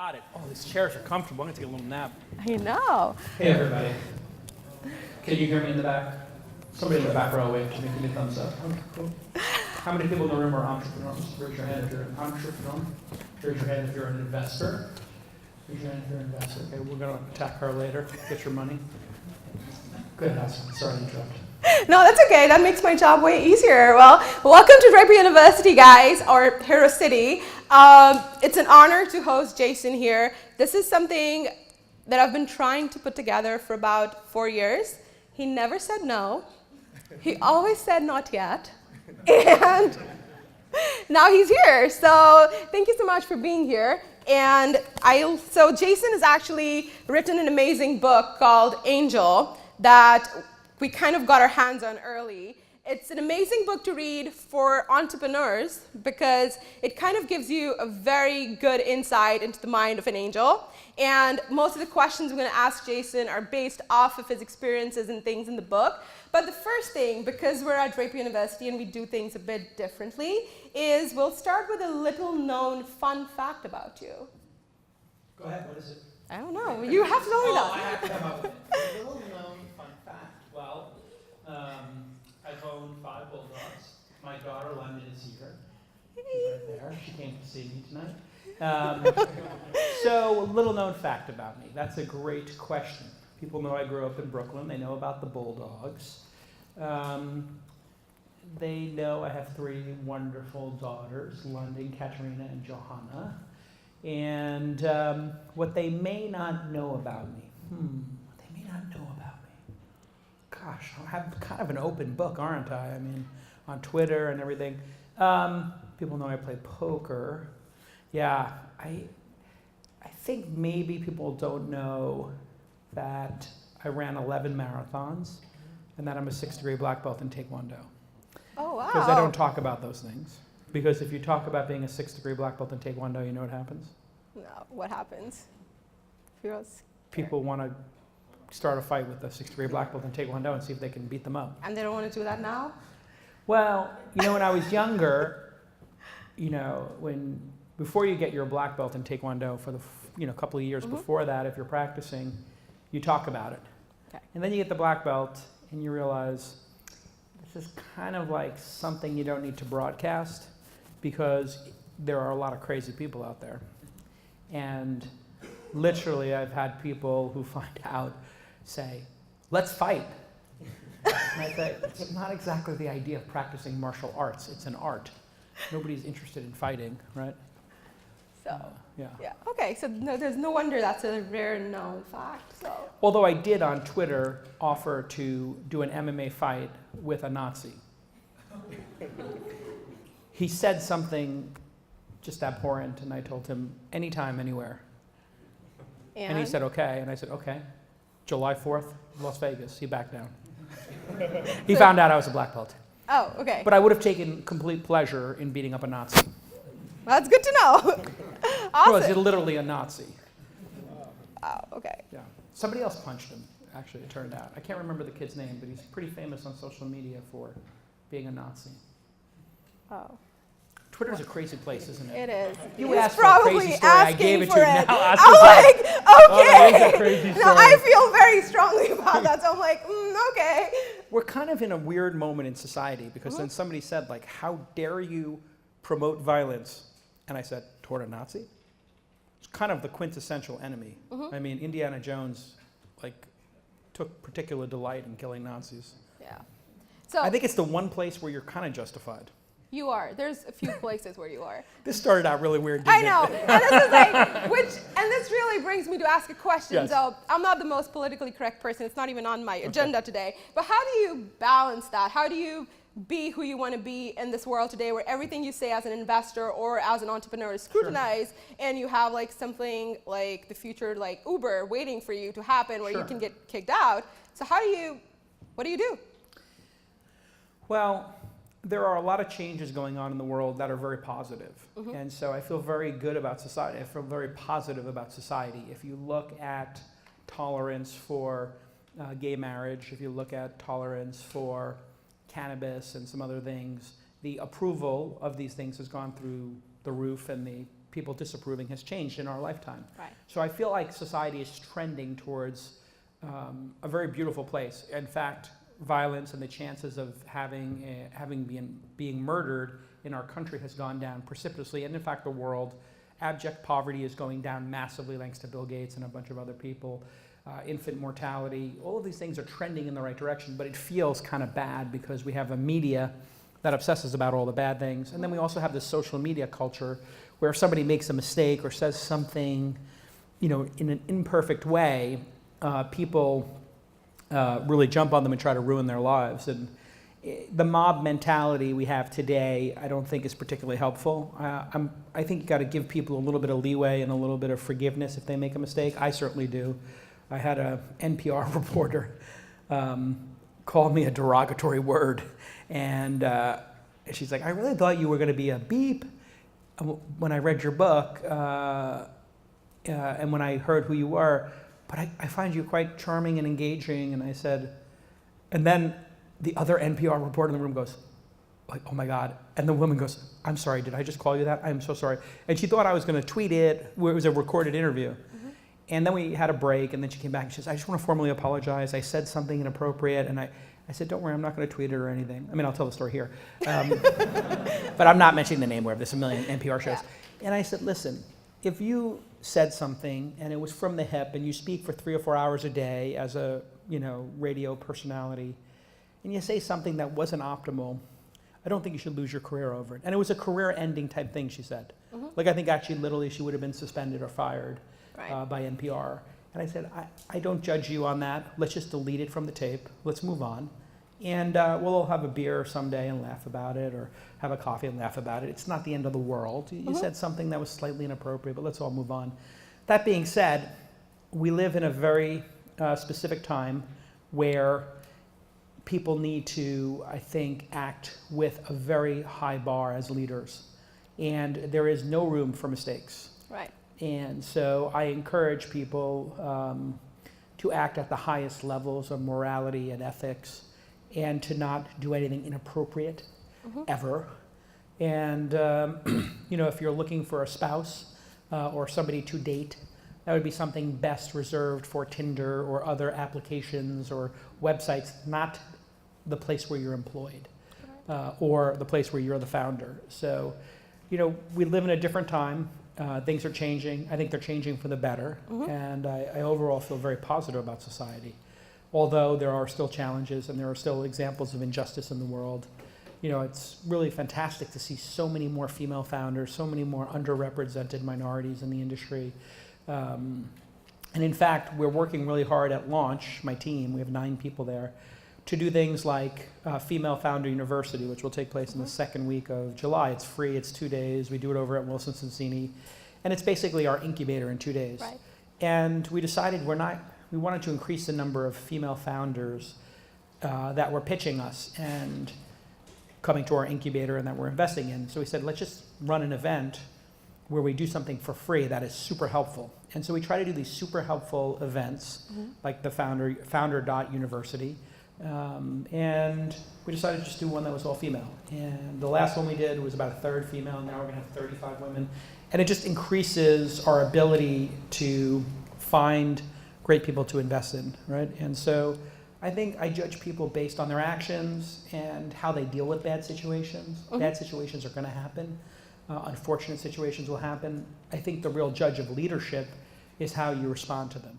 Got it. Oh, these chairs are comfortable. I'm going to take a little nap. I know. Hey, everybody. Can you hear me in the back? Somebody in the back row, wave to me. Give me a thumbs up. Okay, cool. How many people in the room are entrepreneurs? Raise your hand if you're an entrepreneur. Raise your hand if you're an investor. Raise your hand if you're an investor. Okay, we're going to attack her later. Get your money. Go ahead, Austin. Sorry to interrupt. No, that's okay. That makes my job way easier. Well, welcome to Draper University, guys, or Hero City. It's an honor to host Jason here. This is something that I've been trying to put together for about 4 years. He never said no. He always said not yet. And now he's here. So thank you so much for being here. And so Jason has actually written an amazing book called Angel that we kind of got our hands on early. It's an amazing book to read for entrepreneurs because it kind of gives you a very good insight into the mind of an angel. And most of the questions we're going to ask Jason are based off of his experiences and things in the book. But the first thing, because we're at Draper University and we do things a bit differently, is we'll start with a little known fun fact about you. Go ahead. What is it? I don't know. You have to tell me that. I have to come up with it. A little known fun fact. Well, I've owned 5 bulldogs. My daughter, London, is here. Right there. She came to see me tonight. So, a little known fact about me. That's a great question. People know I grew up in Brooklyn. They know about the bulldogs. They know I have 3 wonderful daughters, London, Katerina, and Johanna. And what they may not know about me. Gosh, I have kind of an open book, aren't I? I mean, on Twitter and everything. People know I play poker. Yeah, I think maybe people don't know that I ran 11 marathons and that I'm a 6th-degree black belt in Taekwondo. Oh, wow. Because I don't talk about those things. Because if you talk about being a 6th-degree black belt in Taekwondo, you know what happens? No, what happens? People want to start a fight with a 6th-degree black belt in Taekwondo and see if they can beat them up. And they don't want to do that now? Well, when I was younger, before you get your black belt in Taekwondo for the couple of years before that, if you're practicing, you talk about it. Okay. And then you get the black belt and you realize this is kind of like something you don't need to broadcast because there are a lot of crazy people out there. And literally I've had people who find out say, let's fight. And I say, it's not exactly the idea of practicing martial arts. It's an art. Nobody's interested in fighting, right? So, yeah. Okay, so there's no wonder that's a rare known fact. So. Although I did on Twitter offer to do an MMA fight with a Nazi. He said something just abhorrent, and I told him, anytime, anywhere. And he said, okay. And I said, okay. July 4th, Las Vegas. He backed down. He found out I was a black belt. Oh, okay. But I would have taken complete pleasure in beating up a Nazi. Well, that's good to know. Awesome. Was literally a Nazi. Oh, okay. Yeah. Somebody else punched him, actually, it turned out. I can't remember the kid's name, but he's pretty famous on social media for being a Nazi. Oh. Twitter's a crazy place, isn't it? It is. You asked for a crazy story, I gave it to you. Now I'm like, okay. Oh, that is a crazy story. No, I feel very strongly about that, so I'm like, okay. We're kind of in a weird moment in society because then somebody said, like, how dare you promote violence? And I said, toward a Nazi? It's kind of the quintessential enemy. I mean, Indiana Jones, took particular delight in killing Nazis. Yeah. So I think it's the one place where you're kind of justified. You are. There's a few places where you are. This started out really weird, I didn't know. it? And this is and this really brings me to ask a question. Yes. So I'm not the most politically correct person. It's not even on my agenda today. But how do you balance that? How do you be who you want to be in this world today where everything you say as an investor or as an entrepreneur is scrutinized and you have something like the future like Uber waiting for you to happen where you can get kicked out? So what do you do? Well, there are a lot of changes going on in the world that are very positive. And so I feel very good about society. I feel very positive about society. If you look at tolerance for gay marriage, if you look at tolerance for cannabis and some other things, the approval of these things has gone through the roof and the people disapproving has changed in our lifetime. Right. So I feel like society is trending towards a very beautiful place. In fact, violence and the chances of being murdered in our country has gone down precipitously, and in fact the world. Abject poverty is going down massively thanks to Bill Gates and a bunch of other people. Infant mortality, all of these things are trending in the right direction, but it feels kind of bad because we have a media that obsesses about all the bad things. And then we also have this social media culture where if somebody makes a mistake or says something, in an imperfect way, people really jump on them and try to ruin their lives. And the mob mentality we have today, I don't think is particularly helpful. I think you got to give people a little bit of leeway and a little bit of forgiveness if they make a mistake. I certainly do. I had a NPR reporter call me a derogatory word, and she's like, "I really thought you were going to be a beep when I read your book, and when I heard who you were, but I find you quite charming and engaging." And I said, and then the other NPR reporter in the room goes, like, "Oh my God." And the woman goes, "I'm sorry, did I just call you that? I'm so sorry." And she thought I was going to tweet it. It was a recorded interview. And then we had a break, and then she came back and she says, "I just want to formally apologize. I said something inappropriate." And I said, "Don't worry, I'm not going to tweet it or anything." I mean, I'll tell the story here. But I'm not mentioning the name where there's a million NPR shows. Yeah. And I said, "Listen, if you said something and it was from the hip and you speak for 3 or 4 hours a day as a radio personality, and you say something that wasn't optimal, I don't think you should lose your career over it." And it was a career-ending type thing, she said. Like, I think actually literally she would have been suspended or fired by NPR. And I said, I don't judge you on that. Let's just delete it from the tape. Let's move on. And we'll all have a beer someday and laugh about it, or have a coffee and laugh about it. It's not the end of the world. You said something that was slightly inappropriate, but let's all move on. That being said, we live in a very specific time where people need to, I think, act with a very high bar as leaders. And there is no room for mistakes. Right. And so I encourage people to act at the highest levels of morality and ethics, and to not do anything inappropriate ever. And if you're looking for a spouse or somebody to date, that would be something best reserved for Tinder or other applications or websites, not the place where you're employed or the place where you're the founder. So, we live in a different time. Things are changing. I think they're changing for the better. And I overall feel very positive about society. Although there are still challenges and there are still examples of injustice in the world. It's really fantastic to see so many more female founders, so many more underrepresented minorities in the industry. And in fact, we're working really hard at launch, my team, we have 9 people there, to do things like Female Founder University, which will take place in the second week of July. It's free, it's 2 days. We do it over at Wilson Sonsini. And it's basically our incubator in 2 days. Right. And we decided we wanted to increase the number of female founders that were pitching us and coming to our incubator and that we're investing in. So we said, let's just run an event where we do something for free that is super helpful. And so we try to do these super helpful events, like the founder.university. And we decided to just do one that was all female. And the last one we did was about a third female, and now we're gonna have 35 women. And it just increases our ability to find great people to invest in, right? And so I think I judge people based on their actions and how they deal with bad situations. Bad situations are gonna happen. Unfortunate situations will happen. I think the real judge of leadership is how you respond to them.